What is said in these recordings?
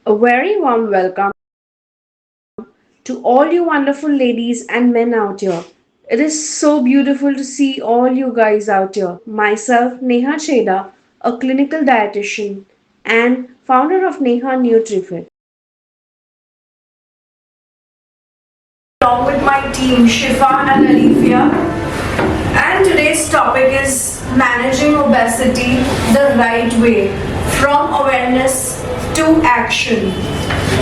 A very warm welcome to all you wonderful ladies and men out here. It is so beautiful to see all you guys out here. Myself, Neha Cheda, a clinical dietitian and founder of Neha NutriFit. Along with my team, Shifa and Alifia. And today's topic is managing obesity the right way, from awareness to action.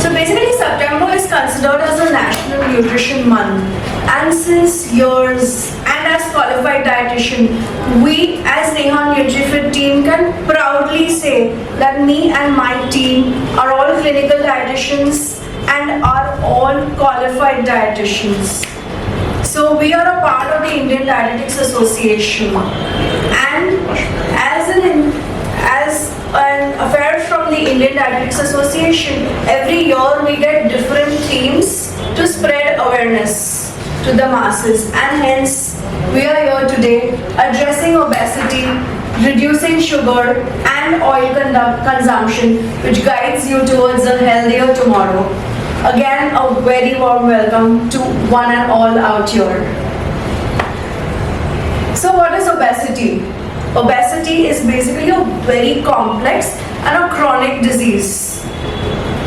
So basically, September is considered as a National Nutrition Month, and since years, and as qualified dietitian, we as Neha NutriFit team can proudly say that me and my team are all clinical dietitians and are all qualified dietitians. So we are a part of the Indian Dietetics Association, and as an affair from the Indian Dietetics Association, every year we get different themes to spread awareness to the masses, and hence we are here today addressing obesity, reducing sugar and oil consumption, which guides you towards a healthier tomorrow. Again, a very warm welcome to one and all out here. So what is obesity? Obesity is basically a very complex and a chronic disease.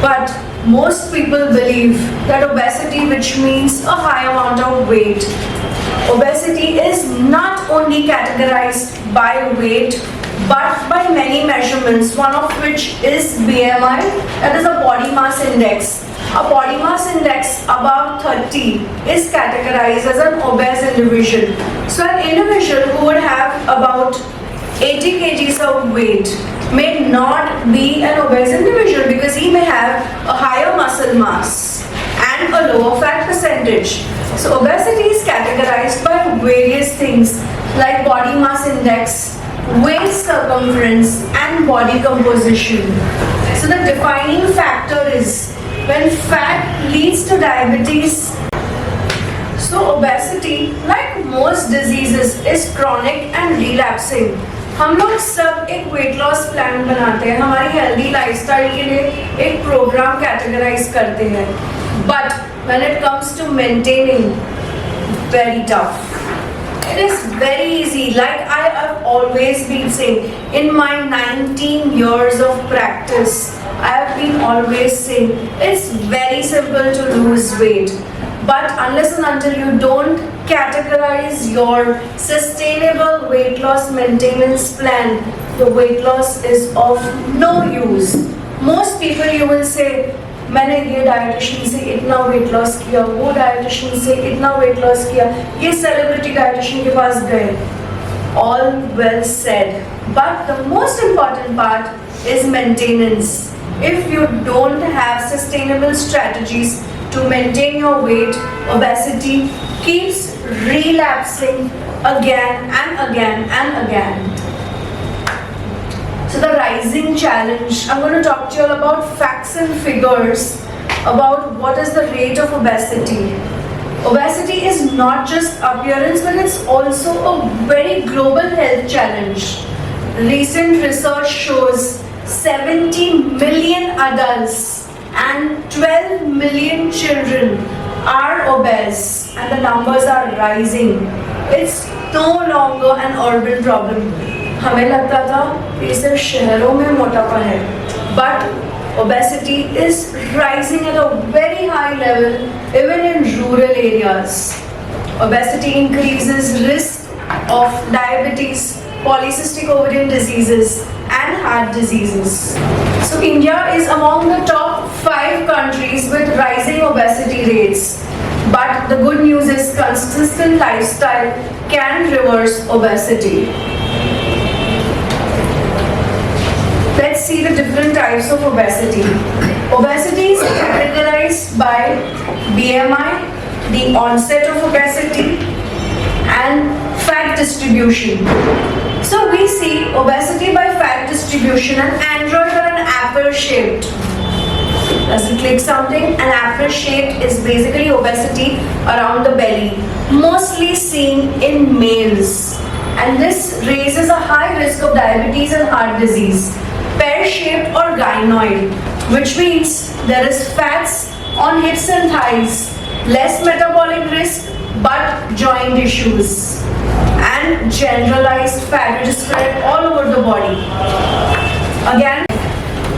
But most people believe that obesity, which means a high amount of weight, obesity is not only categorized by weight but by many measurements, one of which is BMI, that is a body mass index. A body mass index above 30 is categorized as an obese individual. So an individual who would have about 80 kgs of weight may not be an obese individual because he may have a higher muscle mass and a lower fat percentage. So obesity is categorized by various things like body mass index, waist circumference and body composition. So the defining factor is when fat leads to diabetes. So obesity, like most diseases, is chronic and relapsing. हम लोग सब एक weight loss plan बनाते हैं, हमारी healthy lifestyle के लिए एक प्रोग्राम कैटेगराइज करते हैं, but when it comes to maintaining, very tough. It is very easy, like I have always been saying, in my 19 years of practice, I have been always saying, it's very simple to lose weight. But unless and until you don't categorize your sustainable weight loss maintenance plan, the weight loss is of no use. Most people you will say, मैंने ये dietitian से इतना weight loss किया, वो dietitian से इतना weight loss किया, ये सेलिब्रिटी डाइटिशियन के पास गए. All well said, but the most important part is maintenance. If you don't have sustainable strategies to maintain your weight, obesity keeps relapsing again and again and again. So the rising challenge, I'm going to talk to you all about facts and figures about what is the rate of obesity. Obesity is not just appearance, but it's also a very global health challenge. Recent research shows 70 million adults and 12 million children are obese, and the numbers are rising. It's no longer an urban problem. हमें लगता था ये सिर्फ शहरों में मोटापा है, but obesity is rising at a very high level even in rural areas. Obesity increases risk of diabetes, polycystic ovarian diseases and heart diseases. So India is among the top 5 countries with rising obesity rates. But the good news is consistent lifestyle can reverse obesity. Let's see the different types of obesity. Obesity is categorized by BMI, the onset of obesity, and fat distribution. So we see obesity by fat distribution, an android or an apple shaped. Does it click something? An apple shaped is basically obesity around the belly, mostly seen in males. And this raises a high risk of diabetes and heart disease. Pear-shaped or gynoid. which means there is fats on hips and thighs, less metabolic risk but joint issues, and generalized fat which is spread all over the body. Again,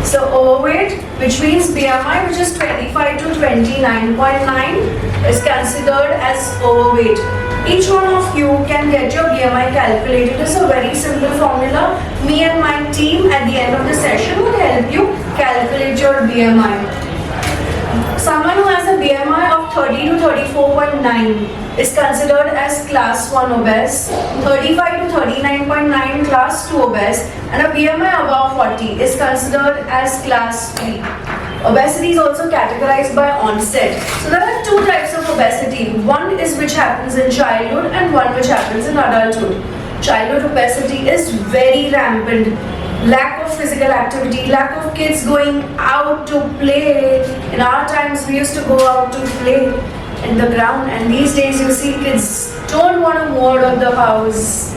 so overweight, which means BMI which is 25 to 29.9 is considered as overweight. Each one of you can get your BMI calculated. It's a very simple formula. Me and my team at the end of the session will help you calculate your BMI. Someone who has a BMI of 30 to 34.9 is considered as class 1 obese, 35 to 39.9 class 2 obese, and a BMI above 40 is considered as class 3. Obesity is also categorized by onset. So there are two types of obesity. One is which happens in childhood and one which happens in adulthood. Childhood obesity is very rampant. Lack of physical activity, lack of kids going out to play. In our times, we used to go out to play in the ground, and these days you see kids don't want to move out of the house.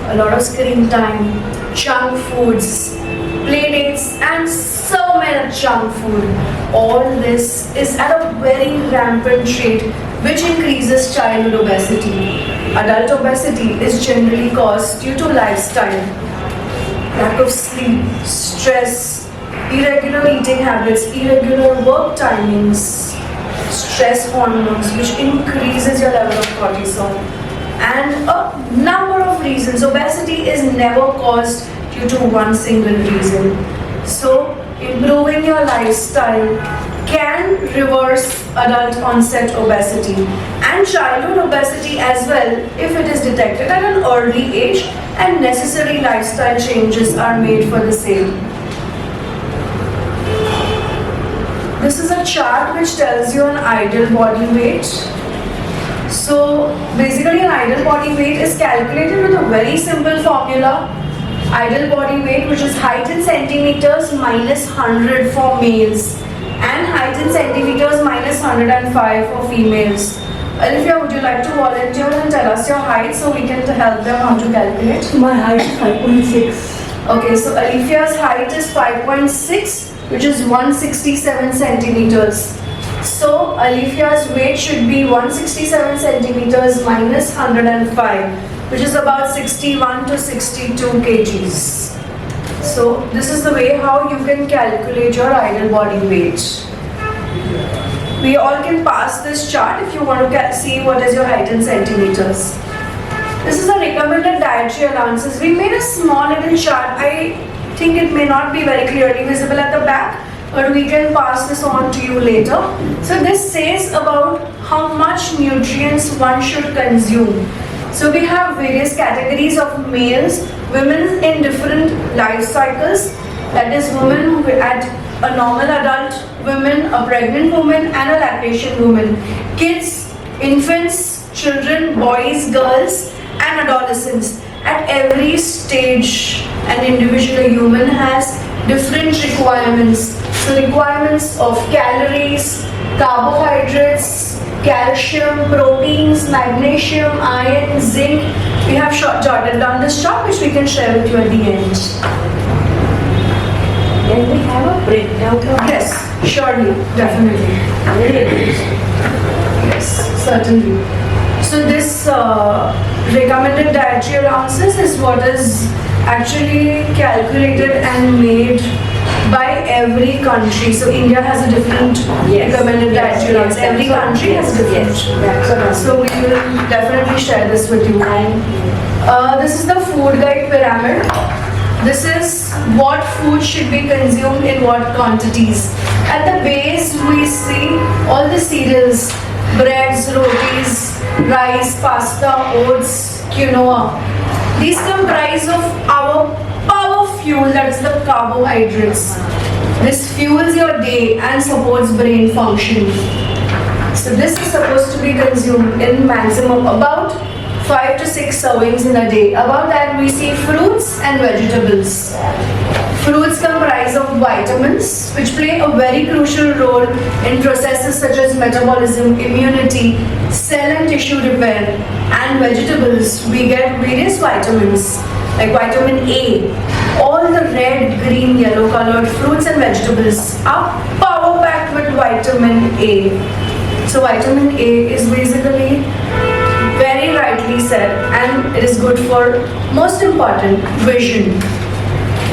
A lot of screen time, junk foods, play dates, and so much junk food. All this is at a very rampant rate, which increases childhood obesity. Adult obesity is generally caused due to lifestyle. Lack of sleep, stress, irregular eating habits, irregular work timings, stress hormones which increases your level of cortisol, and a number of reasons. Obesity is never caused due to one single reason. So improving your lifestyle can reverse adult onset obesity and childhood obesity as well if it is detected at an early age and necessary lifestyle changes are made for the same. This is a chart which tells you an ideal body weight. So basically an ideal body weight is calculated with a very simple formula. Ideal body weight, which is height in centimeters minus 100 for males and height in centimeters minus 105 for females. Olivia, would you like to volunteer and tell us your height so we can help them how to calculate? My height is 5.6. Okay, so Olivia's height is 5.6, which is 167 centimeters. So Olivia's weight should be 167 centimeters minus 105, which is about 61 to 62 kgs. So this is the way how you can calculate your ideal body weight. We all can pass this chart if you want to see what is your height in centimeters. This is a recommended dietary allowances. We made a small little chart. I think it may not be very clearly visible at the back, but we can pass this on to you later. So this says about how much nutrients one should consume. So we have various categories of males, women in different life cycles. That is women at a normal adult woman, a pregnant woman and a lactation woman. Kids, infants, children, boys, girls and adolescents. At every stage an individual human has different requirements. So requirements of calories, carbohydrates, calcium, proteins, magnesium, iron, zinc. We have jotted down this chart which we can share with you at the end. Can we have a breakdown of Yes, surely, definitely. Yes, certainly. So this recommended dietary allowances is what is actually calculated and made by every country. So India has a different recommended dietary allowance. Every country has different. So we will definitely share this with you. This is the food guide pyramid. This is what food should be consumed in what quantities. At the base we see all the cereals, breads, rotis, rice, pasta, oats, quinoa. These comprise of our power fuel, that is the carbohydrates. This fuels your day and supports brain function. So this is supposed to be consumed in maximum about 5 to 6 servings in a day. Above that we see fruits and vegetables. Fruits comprise of vitamins which play a very crucial role in processes such as metabolism, immunity, cell and tissue repair. And vegetables, we get various vitamins like vitamin A, All the red, green, yellow colored fruits and vegetables are power packed with vitamin A. So vitamin A is basically very rightly said, and it is good for, most important, vision.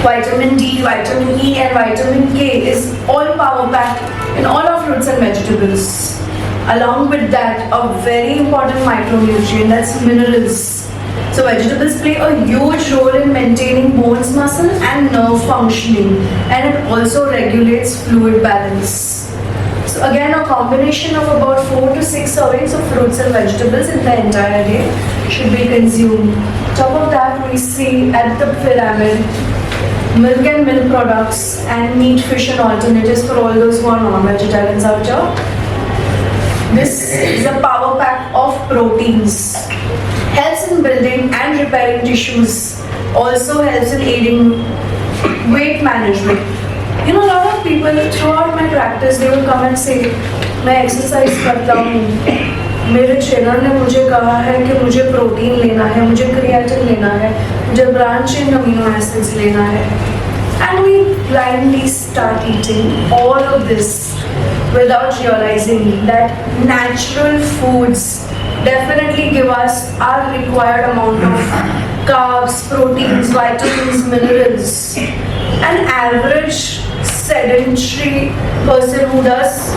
Vitamin D, vitamin E and vitamin K is all power packed in all our fruits and vegetables. Along with that, a very important micronutrient, that's minerals. So vegetables play a huge role in maintaining bones, muscle and nerve functioning, and it also regulates fluid balance. So again, a combination of about 4 to 6 servings of fruits and vegetables in the entire day should be consumed. Top of that, we see at the pyramid milk and milk products and meat, fish and alternatives for all those who are non-vegetarians out there. This is a power pack of proteins. Helps in building and repairing tissues. Also helps in aiding weight management. You know, a lot of people throughout my practice, they will come and say, मैं exercise करता हूँ, मेरे trainer ने मुझे कहा है कि मुझे प्रोटीन लेना है, मुझे क्रिएटिन लेना है, मुझे ब्रांच चेन अमीनो एसिड्स लेना है. And we blindly start eating all of this without realizing that natural foods definitely give us our required amount of carbs, proteins, vitamins, minerals. An average sedentary person who does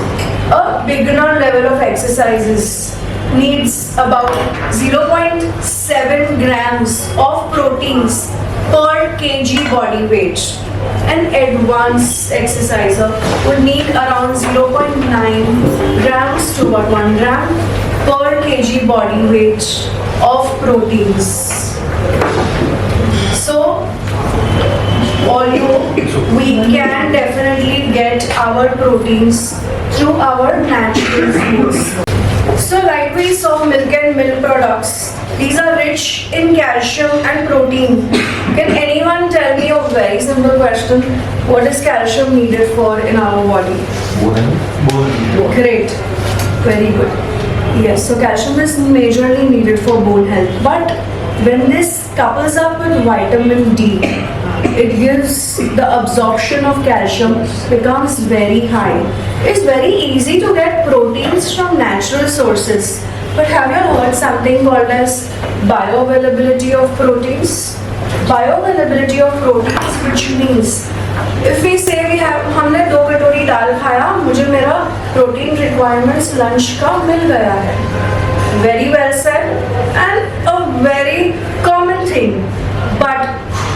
a beginner level of exercises needs about 0.7 grams of proteins per kg body weight. An advanced exerciser would need around 0.9 grams to about 1 gram per kg body weight of proteins. So, we can definitely get our proteins through our natural foods. So like we saw milk and milk products, these are rich in calcium and protein. Can anyone tell me a very simple question? What is calcium needed for in our body? Bone. Great. Very good. Yes, so calcium is majorly needed for bone health. But when this couples up with vitamin D, it gives the absorption of calcium becomes very high. It's very easy to get proteins from natural sources. But have you heard something called as bioavailability of proteins? Bioavailability of proteins, which means if we say हमने 2 कटोरी दाल खाया, मुझे मेरा protein requirements lunch का मिल गया है. Very well said and a very common thing. But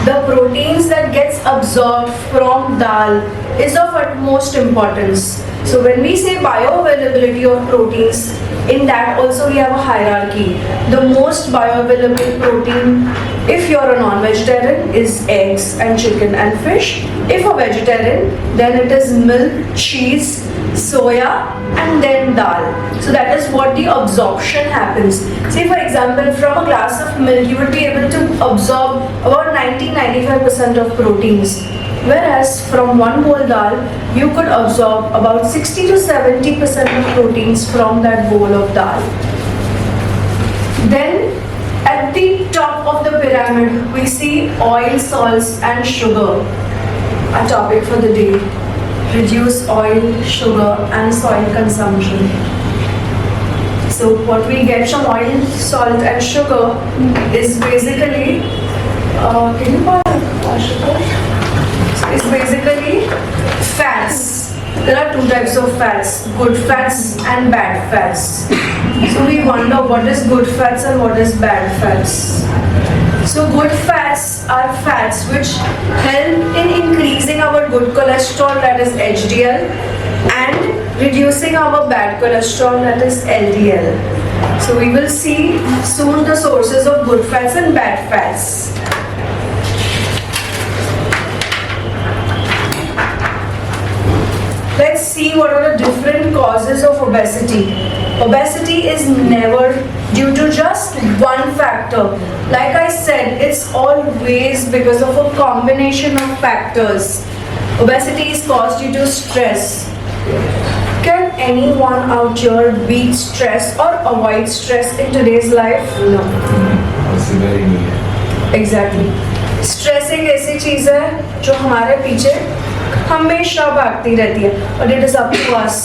the proteins that gets absorbed from dal is of utmost importance. So when we say bioavailability of proteins, in that also we have a hierarchy. The most bioavailable protein, if you're a non-vegetarian, is eggs and chicken and fish. If a vegetarian, then it is milk, cheese, soya and then dal. So that is what the absorption happens. Say for example, from a glass of milk you would be able to absorb about 90-95% of proteins. Whereas from one bowl dal, you could absorb about 60 to 70% of proteins from that bowl of dal. Then at the top of the pyramid, we see oil, salts and sugar. Our topic for the day: reduce oil, sugar and soil consumption. So what we get from oil, salt and sugar is basically, can you is basically fats. There are 2 types of fats, good fats and bad fats. So we wonder what is good fats and what is bad fats. So good fats are fats which help in increasing our good cholesterol, that is HDL, and reducing our bad cholesterol, that is LDL. So we will see soon the sources of good fats and bad fats. Let's see what are the different causes of obesity. Obesity is never due to just one factor. Like I said, it's always because of a combination of factors. Obesity is caused due to stress. Can anyone out here beat stress or avoid stress in today's life? No. It's very needed. Exactly. Stress एक ऐसी चीज है जो हमारे पीछे हमेशा भागती रहती है, but it is up to us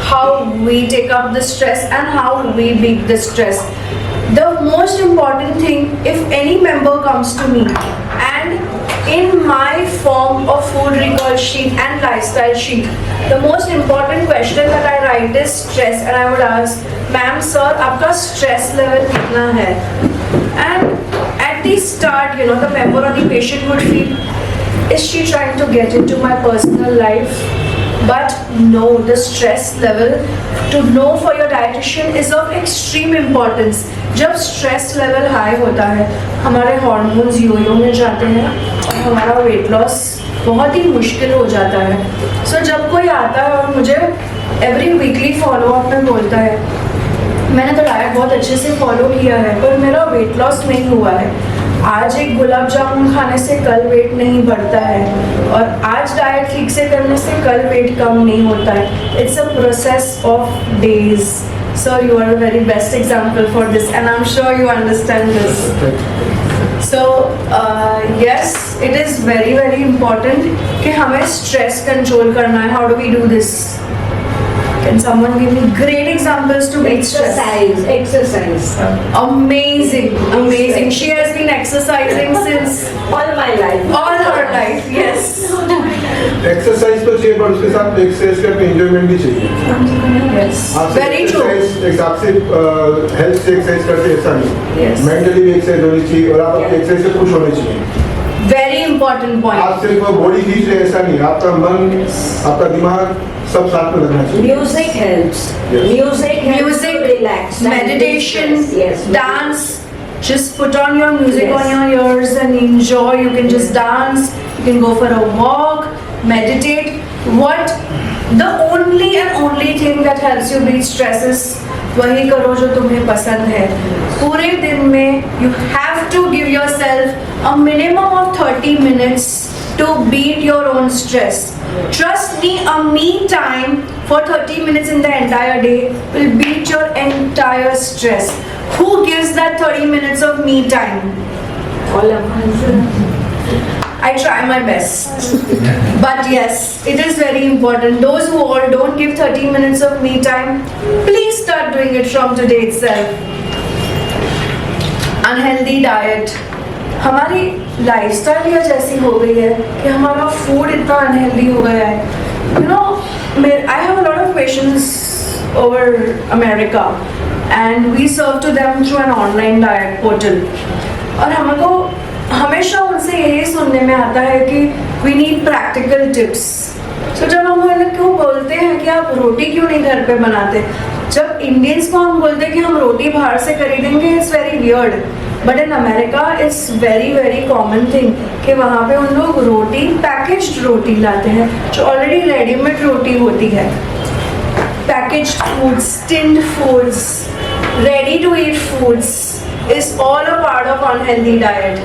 how we take up the stress and how we beat the stress. The most important thing, if any member comes to me and in my form of food recall sheet and lifestyle sheet, the most important question that I write is stress, and I would ask, ma'am, sir, आपका stress level कितना है? And at the start, you know, the member or the patient would feel, is she trying to get into my personal life? But no, the stress level to know for your dietitian is of extreme importance. जब stress level high होता है, हमारे hormones yo-yo में जाते हैं और हमारा weight loss बहुत ही मुश्किल हो जाता है. So जब कोई आता है और मुझे every weekly follow up में बोलता है, मैंने तो डाइट बहुत अच्छे से फॉलो किया है पर मेरा वेट लॉस नहीं हुआ है, आज एक गुलाब जामुन खाने से कल वेट नहीं बढ़ता है और आज डाइट ठीक से करने से कल वेट कम नहीं होता है. It's a process of days. Sir, you are a very best example for this and I am sure you understand this. So yes, it is very very important कि हमें स्ट्रेस कंट्रोल करना है. How do we do this? Can someone give me great examples to beat stress? Exercise. Amazing, amazing. She has been exercising since All my life. all her life. Yes. Exercise तो चाहिए पर उसके साथ exercise का enjoyment भी चाहिए. Yes. आप Very true. Exercise सिर्फ हेल्थ से एक्सरसाइज करते ऐसा नहीं. Yes. मेंटली भी एक्सरसाइज होनी चाहिए और आप अपनी एक्सरसाइज से खुश होने चाहिए. Very important point. आप सिर्फ बॉडी खींच रहे ऐसा नहीं, आपका मन, आपका दिमाग सब साथ में लगना चाहिए. Music helps. Yes. Music helps Music, to relax. meditation, Yes. dance. Just put on your music Yes. on your ears and enjoy. You can just dance. You can go for a walk, meditate. What the only and only thing that helps you beat stress is वही करो जो तुम्हें पसंद है. पूरे दिन में you have to give yourself a minimum of 30 minutes to beat your own stress. Trust me, a me time for 30 minutes in the entire day will beat your entire stress. Who gives that 30 minutes of me time? All of us. I try my best. But yes, it is very important. Those who all don't give 30 minutes of me time, please start doing it from today itself. Unhealthy diet. हमारी lifestyle या जैसी हो गई है कि हमारा food इतना unhealthy हो गया है. You know, I have a lot of patients over America and we serve to them through an online diet portal. और हमको हमेशा उनसे यही सुनने में आता है कि वी नीड प्रैक्टिकल टिप्स. तो जब हम उन्हें क्यों बोलते हैं कि आप रोटी क्यों नहीं घर पे बनाते, जब इंडियंस को हम बोलते हैं कि हम रोटी बाहर से खरीदेंगे, it's very weird. But in America it's very very common thing कि वहाँ पे उन लोग रोटी, पैकेज्ड रोटी लाते हैं जो ऑलरेडी रेडीमेड रोटी होती है. Packaged foods, tinned foods, ready to eat foods is all a part of unhealthy diet.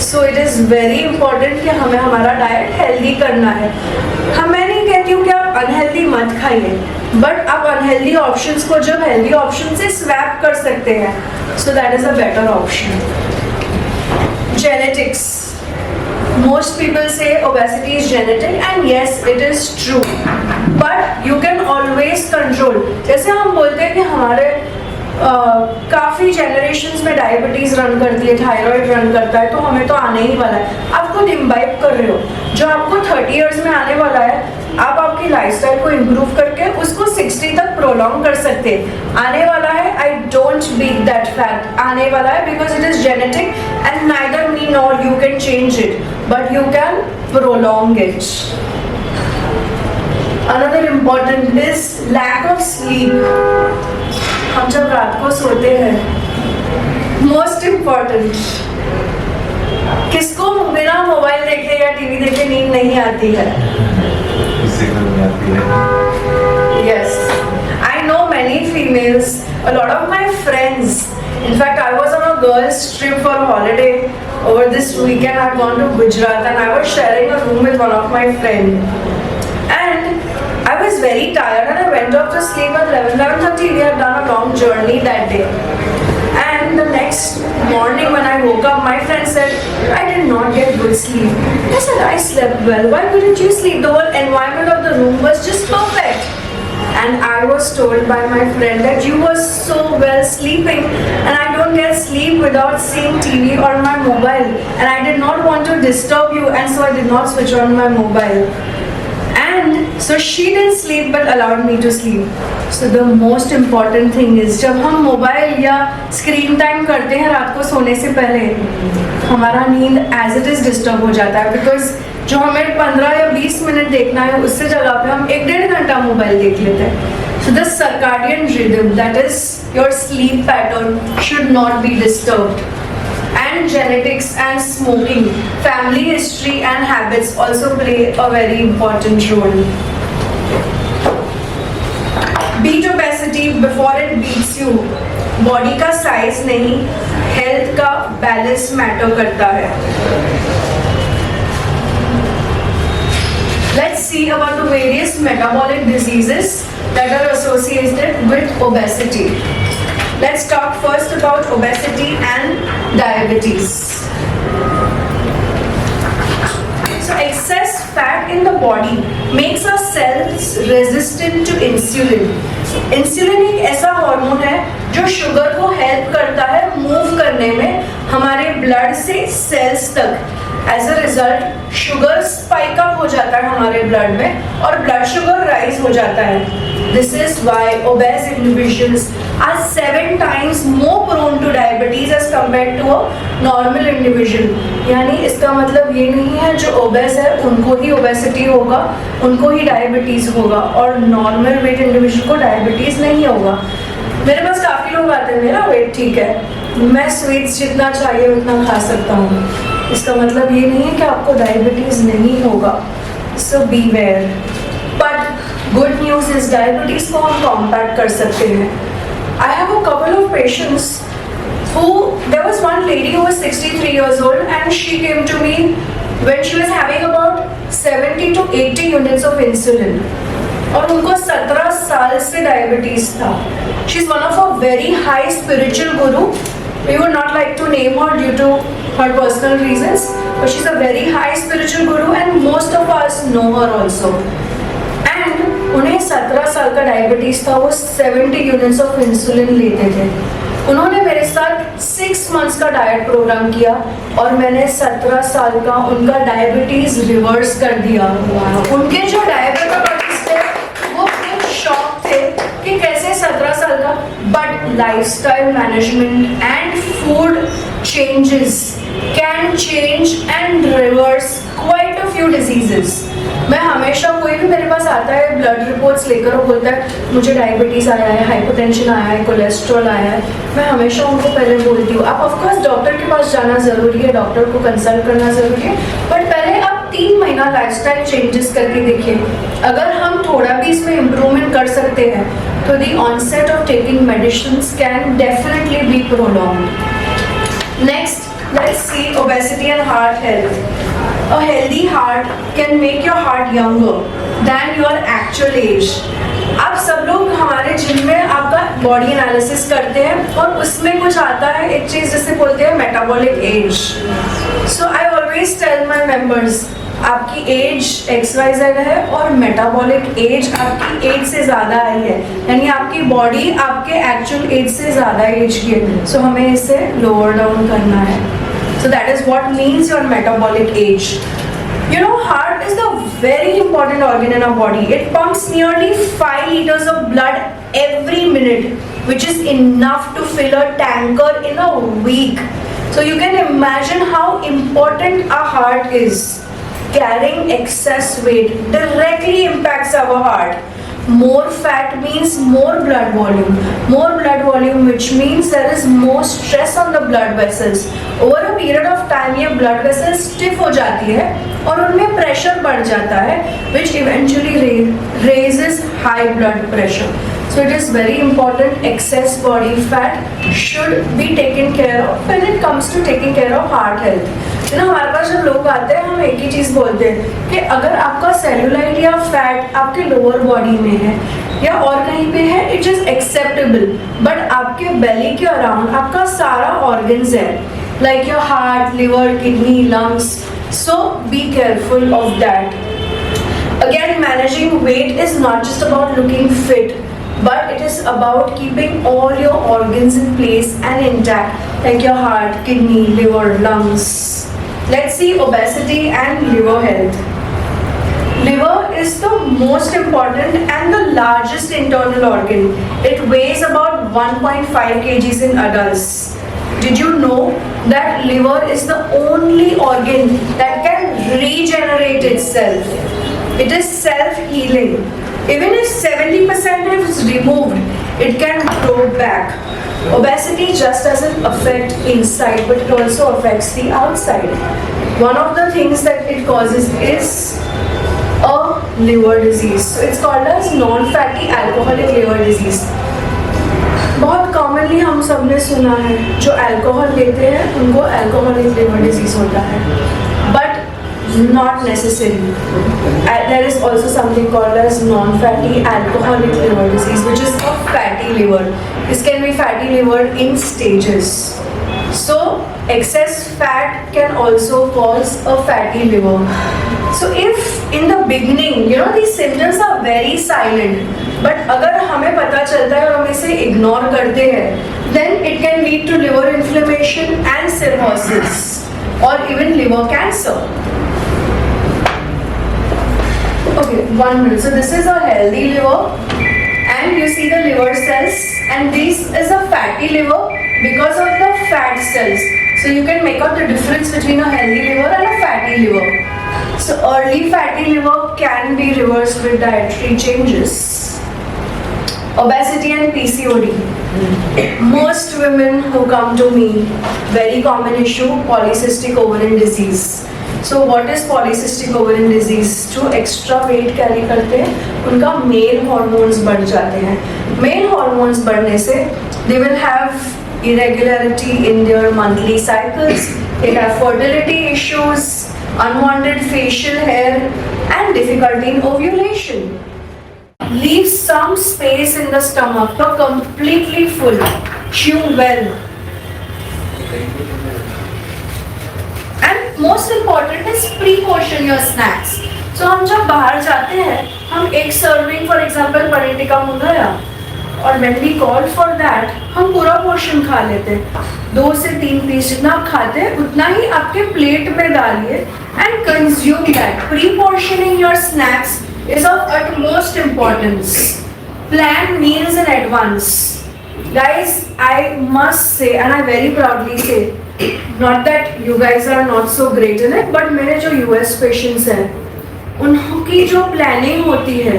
So it is very important कि हमें हमारा डाइट हेल्दी करना है. मैं नहीं कहती हूँ कि आप अनहेल्दी मत खाइए, बट आप अनहेल्दी ऑप्शंस को जब हेल्दी ऑप्शन से स्वैप कर सकते हैं, so that is a better option. Genetics. Most people say obesity is genetic, and yes, it is true. But you can always control. जैसे हम बोलते हैं कि हमारे काफ़ी जनरेशंस में डायबिटीज़ रन करती है, थायराइड रन करता है, तो हमें तो आने ही वाला है. आप खुद इम्बाइब कर रहे हो. जो आपको 30 इयर्स में आने वाला है, आप आपकी लाइफस्टाइल को इम्प्रूव करके उसको 60 तक प्रोलॉन्ग कर सकते हैं. आने वाला है, I don't beat that fact. आने वाला है because it is genetic and neither me nor you can change it, but you can prolong it. Another important is lack of sleep. हम जब रात को सोते हैं, most important, किसको बिना मोबाइल देखे या टीवी देखे नींद नहीं आती है? किसी को नहीं आती है. Yes, I know many females, a lot of my friends. In fact, I was on a girls' trip for a holiday over this weekend. I had gone to Gujarat and I was sharing a room with one of my friends. And I was very tired and I went off to sleep at 11:30. We had done a long journey that day. And the next morning when I woke up, my friend said, I did not get good sleep. I said, I slept well. Why couldn't you sleep? The whole environment of the room was just perfect. And I was told by my friend that you were so well sleeping, and I don't get sleep without seeing TV or my mobile. And I did not want to disturb you, and so I did not switch on my mobile. And so she didn't sleep but allowed me to sleep. So the most important thing is, जब हम mobile या screen time करते हैं रात को सोने से पहले, हमारा नींद एज इट इज डिस्टर्ब हो जाता है, बिकॉज जो हमें 15 या 20 मिनट देखना है उससे जगह पे हम 1-1.5 घंटा मोबाइल देख लेते हैं. So the circadian rhythm, that is your sleep pattern, should not be disturbed. And genetics and smoking, family history and habits also play a very important role. Beat obesity before it beats you. Body का size नहीं, health का balance matter करता है. Let's see about the various metabolic diseases that are associated with obesity. Let's talk first about obesity and diabetes. So excess fat in the body makes our cells resistant to insulin. Insulin एक ऐसा hormone है जो sugar को help करता है move करने में हमारे ब्लड से सेल्स तक. As a result sugar spike up हो जाता है हमारे ब्लड में और ब्लड शुगर राइज हो जाता है. This is why obese individuals are 7 times more prone to diabetes as compared to a normal individual. यानी इसका मतलब ये नहीं है जो ओबेस है उनको ही ओबेसिटी होगा, उनको ही डायबिटीज होगा, और नॉर्मल वेट इंडिविजुअल को डायबिटीज नहीं होगा. मेरे पास काफी लोग आते हैं, मेरा वेट ठीक है, मैं स्वीट्स जितना चाहिए उतना खा सकता हूँ. इसका मतलब ये नहीं है कि आपको डायबिटीज नहीं होगा. So be aware. But good news is diabetes को हम कॉम्पैक्ट कर सकते हैं. I have a couple of patients who, there was one lady who was 63 years old and she came to me when she was having about 70 to 80 units of insulin. और उनको 17 साल से diabetes था. She is one of a very high spiritual guru. We would not like to name her due to her personal reasons, but she's a very high spiritual guru and most of us know her also. उन्हें 17 साल का diabetes था, वो 70 units of insulin लेते थे. उन्होंने मेरे साथ 6 months का डाइट प्रोग्राम किया और मैंने 17 साल का उनका डायबिटीज रिवर्स कर दिया. उनके जो डायबिटीज थे वो खुद शॉक थे कि कैसे 17 साल का, but lifestyle management and food changes can change and reverse quite a few diseases. मैं हमेशा, कोई भी मेरे पास आता है ब्लड रिपोर्ट्स लेकर और बोलता है मुझे डायबिटीज़ आया है, हाइपरटेंशन आया है, कोलेस्ट्रॉल आया है, मैं हमेशा उनको पहले बोलती हूँ आप ऑफकोर्स डॉक्टर के पास जाना ज़रूरी है, डॉक्टर को कंसल्ट करना ज़रूरी है, बट पहले आप 3 महीना लाइफस्टाइल चेंजेस करके देखिए. अगर हम थोड़ा भी इसमें इम्प्रूवमेंट कर सकते हैं तो the onset of taking medicines can definitely be prolonged. Next, let's see obesity and heart health. A healthy heart can make your heart younger than your actual age. आप सब लोग हमारे जिम में आपका बॉडी एनालिसिस करते हैं और उसमें कुछ आता है एक चीज़ जिसे बोलते हैं metabolic age. So I always tell my members आपकी एज XYZ है और मेटाबॉलिक एज आपकी एज से ज़्यादा आई है, यानी आपकी बॉडी आपके एक्चुअल एज से ज़्यादा एज की है. सो हमें इसे लोअर डाउन करना है. So that is what means your metabolic age. You know, heart is the very important organ in our body. It pumps nearly 5 liters of blood every minute, which is enough to fill a tanker in a week. So you can imagine how important our heart is. Carrying excess weight directly impacts our heart. More fat means more blood volume. More blood volume, which means there is more stress on the blood vessels. Over a period of time ये blood vessels stiff हो जाती है और उनमें pressure बढ़ जाता है, which eventually raises high blood pressure. So it is very important. Excess body fat should be taken care of when it comes to taking care of heart health. You know, हमारे पास जब लोग आते हैं हम एक ही चीज़ बोलते हैं कि अगर आपका सेलुलाइट या फैट आपके लोअर बॉडी में है या और कहीं पे है, इट इज एक्सेप्टेबल, बट आपके बेली के अराउंड आपका सारा ऑर्गन्स है, like your heart, liver, kidney, lungs. So be careful of that. Again, managing weight is not just about looking fit, but it is about keeping all your organs in place and intact, like your heart, kidney, liver, lungs. Let's see obesity and liver health. Liver is the most important and the largest internal organ. It weighs about 1.5 kgs in adults. Did you know that liver is the only organ that can regenerate itself? It is self-healing. Even if 70% is removed, it can grow back. Obesity just doesn't affect inside, but it also affects the outside. One of the things that it causes is a liver disease. So it's called as non-fatty alcoholic liver disease. बहुत commonly हम सब ने सुना है, जो alcohol लेते हैं उनको अल्कोहलिक लिवर डिजीज होता है, but not necessarily. There is also something called as non-fatty alcoholic liver disease, which is a fatty liver. This can be fatty liver in stages. So excess fat can also cause a fatty liver. So if in the beginning, you know, these symptoms are very silent, but अगर हमें पता चलता है और हम इसे ignore करते हैं, then it can lead to liver inflammation and cirrhosis, or even liver cancer. Okay, 1 minute. So this is a healthy liver, and you see the liver cells, and this is a fatty liver because of the fat cells. So you can make out the difference between a healthy liver and a fatty liver. So early fatty liver can be reversed with dietary changes. Obesity and PCOD. Most women who come to me, very common issue, polycystic ovarian disease. So what is polycystic ovarian disease? जो extra weight carry करते हैं उनका mail hormones बढ़ जाते हैं. Mail hormones बढ़ने से they will have irregularity in their monthly cycles, they have fertility issues, unwanted facial hair and difficulty in ovulation. Leave some space in the stomach, but completely full. Chew well. And most important is pre-portion your snacks. So हम जब बाहर जाते हैं, हम एक serving for example paneer tikka मंगाया, और when we call for that, हम पूरा पोर्शन खा लेते हैं. 2 से 3 पीस जितना आप खाते हैं उतना ही आपके प्लेट में डालिए and consume that. Pre-portioning your snacks is of utmost importance. Plan meals in advance. Guys, I must say, and I very proudly say, not that you guys are not so great in it, but मेरे जो US patients हैं, उनकी जो planning होती है,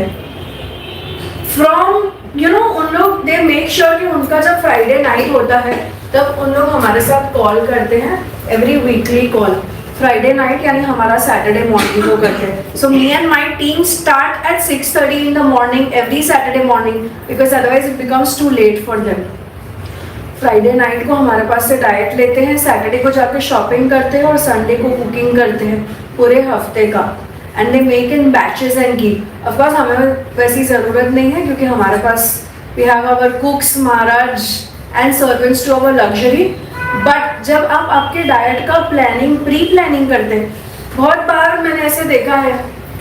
from you know, उन लोग they make sure कि उनका जब Friday night होता है, तब उन लोग हमारे साथ call करते हैं, every weekly call. Friday night यानी हमारा Saturday morning को करते हैं. So me and my team start at 6:30 in the morning every Saturday morning, because otherwise it becomes too late for them. Friday night को हमारे पास से डाइट लेते हैं, सैटरडे को जाकर शॉपिंग करते हैं और संडे को कुकिंग करते हैं पूरे हफ्ते का. And they make in batches and keep. Of course हमें वैसी ज़रूरत नहीं है क्योंकि हमारे पास we have our cooks, maharaj and servants to our luxury. बट जब आप आपके डाइट का प्लानिंग, प्री प्लानिंग करते हैं, बहुत बार मैंने ऐसे देखा है,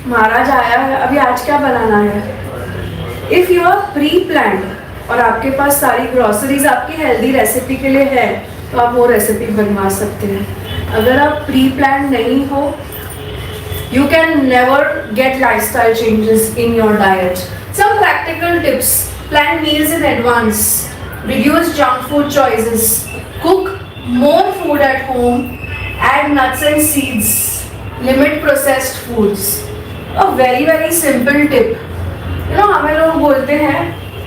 महाराज आया है, अभी आज क्या बनाना है. If you are pre planned और आपके पास सारी ग्रोसरीज आपकी हेल्दी रेसिपी के लिए है, तो आप वो रेसिपी बनवा सकते हैं. अगर आप प्री प्लान नहीं हो, you can never get lifestyle changes in your diet. Some practical tips: plan meals in advance, reduce junk food choices, cook more food at home, add nuts and seeds, limit processed foods. A very very simple tip. You know, हमें लोग बोलते हैं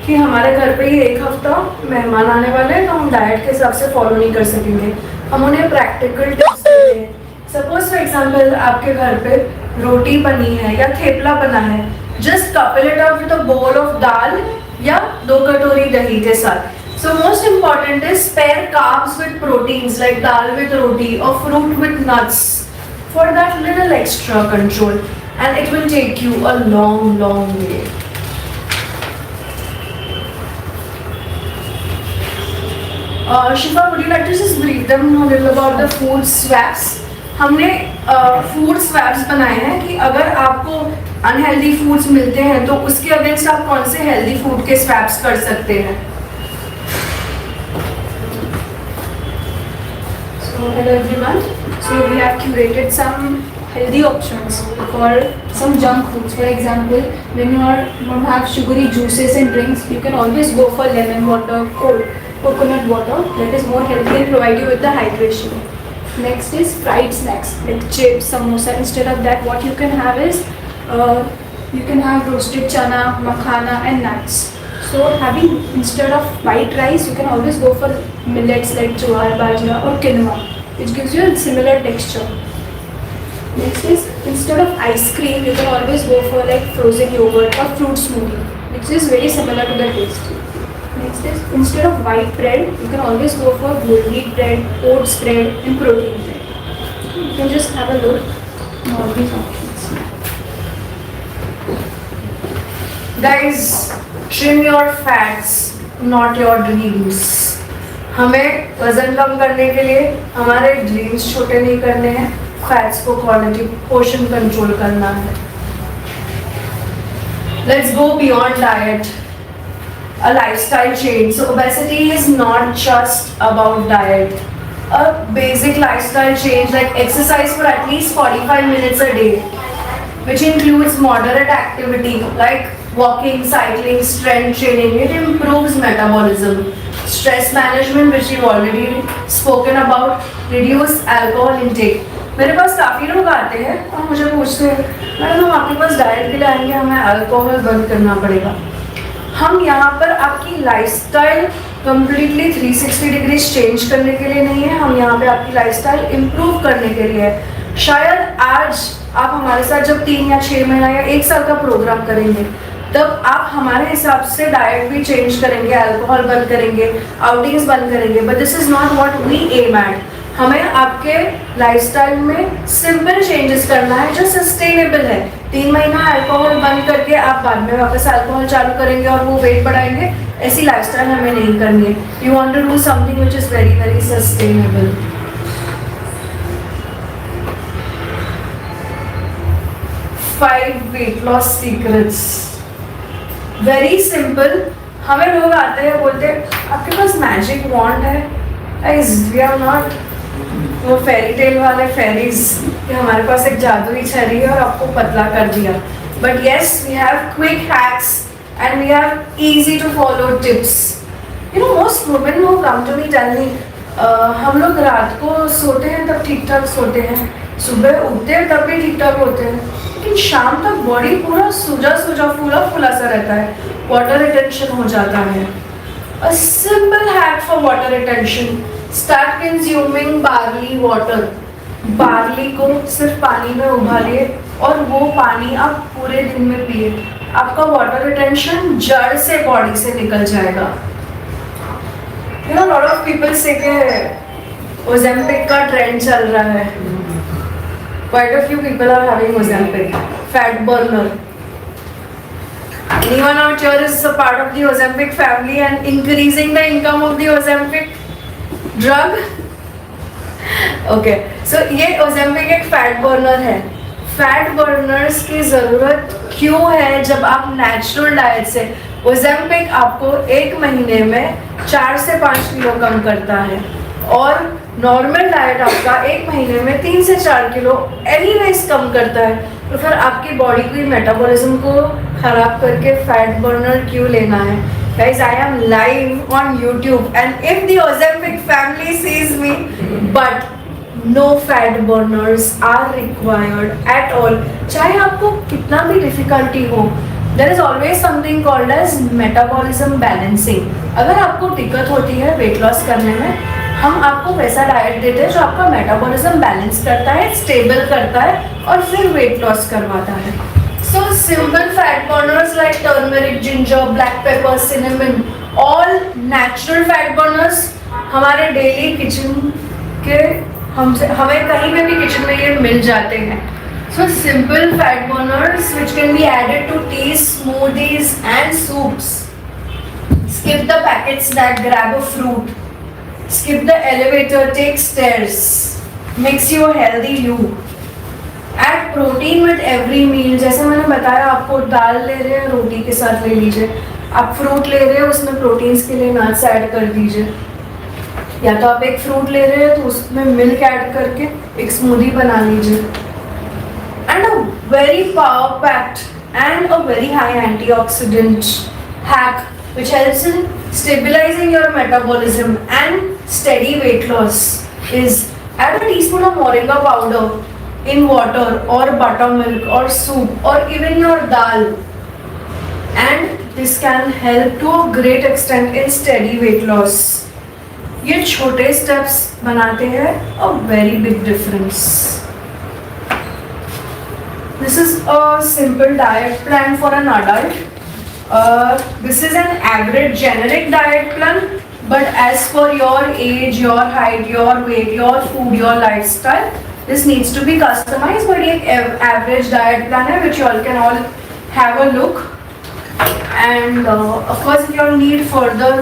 कि हमारे घर पे ही एक हफ्ता मेहमान आने वाले हैं, तो हम डाइट के हिसाब से फॉलो नहीं कर सकेंगे. हम उन्हें प्रैक्टिकल टिप्स देते हैं. सपोज फॉर एग्जाम्पल आपके घर पे रोटी बनी है या थेपला बना है, just couple it up with a bowl of दाल या 2 कटोरी दही के साथ. So most important is pair carbs with proteins like dal with roti or fruit with nuts for that little extra control, and it will take you a long way. Shifa, would you like to just brief them a little about the food swaps? हमने food swaps बनाए हैं कि अगर आपको unhealthy foods मिलते हैं तो उसके अगेंस्ट आप कौन से हेल्दी फूड के स्वैप्स कर सकते हैं. So hello everyone. So we have curated some healthy options for some junk foods. For example, when you want to have sugary juices and drinks, you can always go for lemon water, coconut water. That is more healthy and provide you with the hydration. Next is fried snacks like chips, samosa. Instead of that, what you can have is you can have roasted chana, makhana, and nuts. So having instead of white rice, you can always go for millets like jowar, bajra, or quinoa, which gives you a similar texture. Next is instead of ice cream, you can always go for like frozen yogurt or fruit smoothie, which is very similar to the taste. Next is instead of white bread, you can always go for whole wheat bread, oats bread, and protein bread. You can just have a look at all these options. Guys, trim your fats, not your dreams. हमें वजन कम करने के लिए हमारे dreams छोटे नहीं करने हैं, फैट्स को क्वालिटी पोर्शन कंट्रोल करना है. Let's go beyond diet. A lifestyle change. So obesity is not just about diet. A basic lifestyle change like exercise for at least 45 minutes a day, which includes moderate activity like walking, cycling, strength training. It improves metabolism. Stress management, which we've already spoken about. Reduce alcohol intake. मेरे पास काफ़ी लोग आते हैं और मुझे पूछते हैं madam हम आपके पास डाइट के लिए आएंगे, हमें अल्कोहल बंद करना पड़ेगा. हम यहाँ पर आपकी लाइफस्टाइल कम्प्लीटली 360 डिग्री चेंज करने के लिए नहीं है, हम यहाँ पे आपकी लाइफस्टाइल इम्प्रूव करने के लिए है. शायद आज आप हमारे साथ जब 3 या 6 महीना या 1 साल का प्रोग्राम करेंगे तब आप हमारे हिसाब से डाइट भी चेंज करेंगे, अल्कोहल बंद करेंगे, आउटिंग्स बंद करेंगे. But this is not what we aim at. हमें आपके लाइफस्टाइल में सिंपल चेंजेस करना है जो सस्टेनेबल है. 3 महीना अल्कोहल बंद करके आप बाद में वापस अल्कोहल चालू करेंगे और वो वेट बढ़ाएंगे, ऐसी लाइफस्टाइल हमें नहीं करनी है. You want to do something which is very very sustainable. 5 weight loss secrets. Very simple. हमें लोग आते हैं बोलते हैं आपके पास मैजिक वॉन्ड है. वी आर नॉट वो फेरी टेल वाले फेरीज कि हमारे पास एक जादुई छड़ी है और आपको पतला कर दिया. But yes we have quick hacks and we have easy to follow tips. You know most women who come to me tell me हम लोग रात को सोते हैं तब ठीक ठाक सोते हैं, सुबह उठते हैं तब भी ठीक ठाक होते हैं, लेकिन शाम तक बॉडी पूरा सूजा सूजा फूला फूला सा रहता है, वाटर रिटेंशन हो जाता है. A simple hack for water retention. Start consuming barley water. Barley को सिर्फ पानी में उबालिए और वो पानी आप पूरे दिन में पिए. आपका वाटर रिटेंशन जड़ से बॉडी से निकल जाएगा. You know, lot of people say कि Ozempic का ट्रेंड चल रहा है. Quite a few people are having Ozempic. Fat burner. Anyone out here is a part of the Ozempic family and increasing the income of the Ozempic drug? Okay, so ये Ozempic एक fat burner है. Fat Berners की ज़रूरत क्यों है जब आप natural diet से? Ozempic आपको 1 महीने में 4 से 5 किलो कम करता है और नॉर्मल डाइट आपका 1 महीने में 3 से 4 किलो एनीवेज कम करता है. तो फिर आपकी बॉडी की मेटाबॉलिज्म को खराब करके फैट बर्नर क्यों लेना है? Guys, I am live on YouTube and if the Ozempic family sees me, but no fat burners are required at all. चाहे आपको कितना भी डिफिकल्टी हो, there is always something called as metabolism balancing. अगर आपको दिक्कत होती है वेट लॉस करने में, हम आपको वैसा डाइट देते हैं जो आपका मेटाबॉलिज्म बैलेंस करता है, स्टेबल करता है और फिर वेट लॉस करवाता है. So simple fat burners like turmeric, ginger, black pepper, cinnamon, all natural fat burners हमारे डेली किचन के हमसे हमें कहीं में भी किचन में ये मिल जाते हैं. So simple fat burners which can be added to teas, smoothies and soups. Skip the packets that grab a fruit. Skip the elevator, take stairs. Mix your healthy you. Add protein with every meal. जैसे मैंने बताया आपको दाल ले रहे हैं रोटी के साथ ले लीजिए. आप फ्रूट ले रहे हो उसमें प्रोटीन्स के लिए नट्स ऐड कर दीजिए. या तो आप एक फ्रूट ले रहे हो तो उसमें मिल्क ऐड करके एक स्मूदी बना लीजिए. And a very power packed and a very high antioxidant hack which helps in stabilizing your metabolism and steady weight loss is add a teaspoon of moringa powder in water or buttermilk or soup or even your dal, and this can help to a great extent in steady weight loss. ये छोटे steps बनाते हैं a very big difference. This is a simple diet plan for an adult. This is an average generic diet plan, but as per your age, your height, your weight, your food, your lifestyle, this needs to be customized. But एक average diet plan है which you all can all have a look. And of course, if you all need further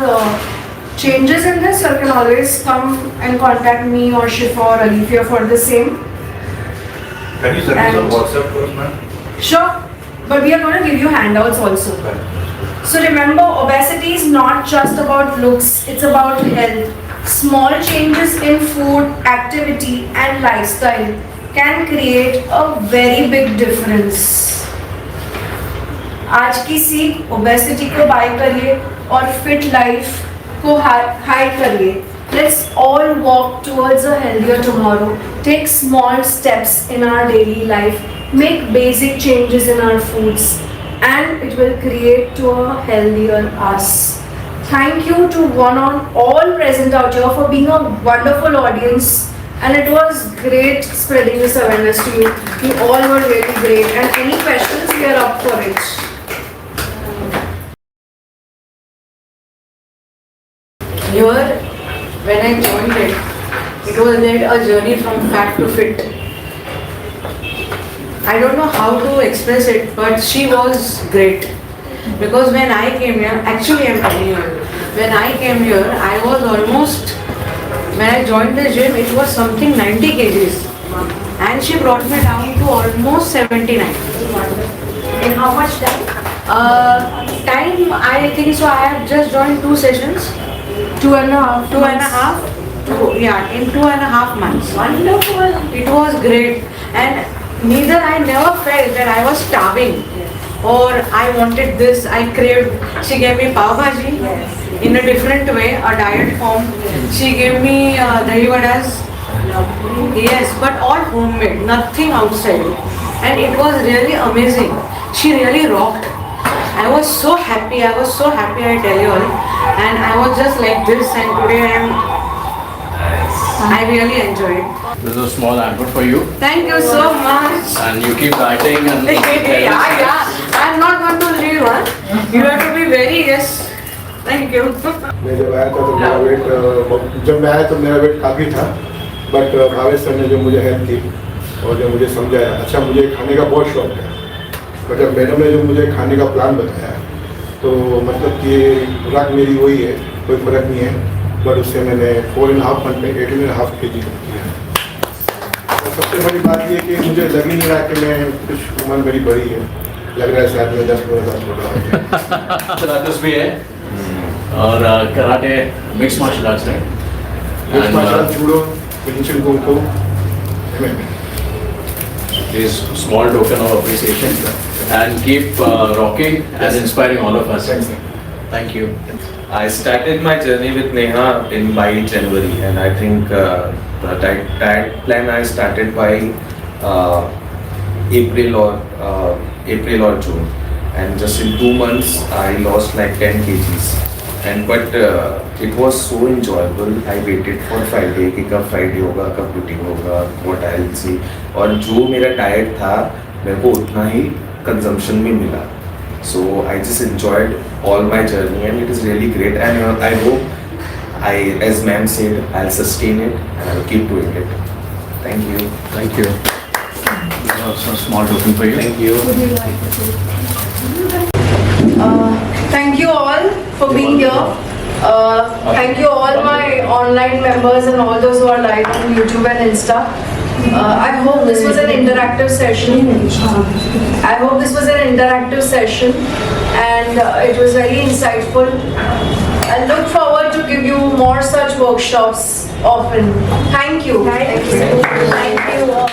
changes in this, you can always come and contact me or Shifa or Alifia for the same. Can you send us on And- WhatsApp first, ma'am? Sure, but we are going to give you handouts also. So remember, obesity is not just about looks, it's about health. Small changes in food, activity and lifestyle can create a very big difference. आज की सीख obesity को bye करिए और fit life को hide करिए. Let's all walk towards a healthier tomorrow. Take small steps in our daily life. Make basic changes in our foods, and it will create to a healthier us. Thank you to one and all present out here for being a wonderful audience, and it was great spreading this awareness to you. You all were really great, and any questions, we are up for it. Here, when I joined it, it was like a journey from fat to fit. I don't know how to express it, but she was great. Because when I came here, actually I'm telling you, when I came here, I was almost, when I joined the gym, it was something 90 kgs. And she brought me down to almost 79. In how much time? Time, I think so, I have just joined 2 sessions. 2.5. 2.5. Yeah, in 2.5 months. Wonderful. It was great, and neither I never felt that I was starving or I wanted this. I craved. She gave me pav bhaji in a different way, a diet form. She gave me dahi vadas. Yes, but all homemade, nothing outside, and it was really amazing. She really rocked. I was so happy. I tell you all, and I was just like this. And today I really enjoyed. This is a small hamper for you, Thank you so much. and you keep dieting and yeah. I'm not going to leave, huh? You have to be very yes. Thank you. मैं जब आया था तो मेरा wait जब मैं आया तो मेरा वेट काफ़ी था, बट भावेश सर ने जो मुझे हेल्प की और जो मुझे समझाया, अच्छा मुझे खाने का बहुत शौक है, बट जब मैडम ने जो मुझे खाने का प्लान बताया तो मतलब कि खुराक मेरी वही है, कोई फ़र्क नहीं है, बट उससे मैंने 4.5 मंथ में 18.5 kg कम किया. और सबसे बड़ी बात ये कि मुझे लग ही नहीं रहा कि मैं कुछ उम्र मेरी बड़ी है, लग रहा है शायद मैं 10-12 साल छोटा हो गया. पिलाटेस भी है और कराटे मिक्स मार्शल आर्ट्स है. Mixed martial arts, judo, Indonesian kung fu, MMA. Is small token of appreciation and keep rocking and inspiring all of us. Thank you. I started my journey with Neha by January, and I think the diet plan I started by April or June, and just in 2 months I lost like 10 kgs. But it was so enjoyable. I waited for Friday कि कब Friday होगा, कब routine होगा, what I'll see. और जो मेरा diet था मेरे को उतना ही consumption में मिला. So I just enjoyed all my journey and it is really great, and I hope as ma'am said, I'll sustain it and I'll keep doing it. Thank you. Thank you. This is also a small token for you. Thank you. Thank you all for being here. Thank you all my online members and all those who are live on YouTube and Insta. I hope this was an interactive session. And it was very insightful. I look forward to give you more such workshops often. Thank you. Thank you all.